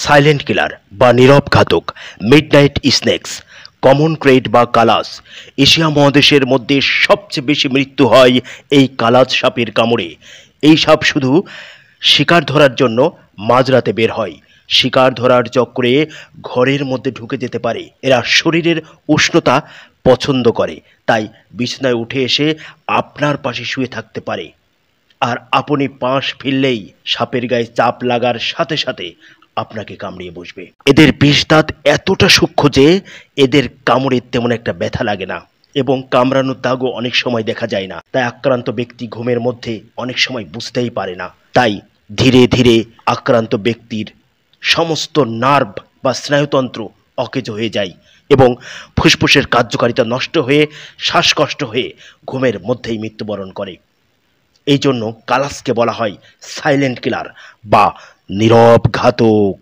Silent killer বা নীরব ঘাতক, midnight snake's, common crate বা কালাস। এশিয়া মহাদেশের মধ্যে সবচেয়ে বেশি মৃত্যু হয় এই কালাজ সাপের কামড়ে। এই সাপ শুধু শিকার ধরার জন্য মাঝরাতে বের হয়। শিকার ধরার চক্রে ঘরের মধ্যে ঢুকে যেতে পারে। এরা শরীরের উষ্ণতা পছন্দ করে, তাই বিছানায় উঠে এসে আপনার পাশে শুয়ে থাকতে পারে। আর আপনি পাশ ফিরলেই সাপের গায়ে চাপ লাগার সাথে সাথে আপনাকে কামড়িয়ে বসবে। এদের বিষ দাঁত এতটা সূক্ষ্ম যে এদের কামড়ে তেমন একটা ব্যথা লাগে না, এবং কামড়ানোর দাগও অনেক সময় দেখা যায় না। তাই আক্রান্ত ব্যক্তি ঘুমের মধ্যে অনেক সময় বুঝতেই পারে না। তাই ধীরে ধীরে আক্রান্ত ব্যক্তির সমস্ত নার্ভ বা স্নায়ুতন্ত্র অকেজো হয়ে যায় এবং ফুসফুসের কার্যকারিতা নষ্ট হয়ে শ্বাসকষ্ট হয়ে ঘুমের মধ্যেই মৃত্যুবরণ করে। এই জন্য কালাসকে বলা হয় সাইলেন্ট কিলার বা নীরব ঘাতক।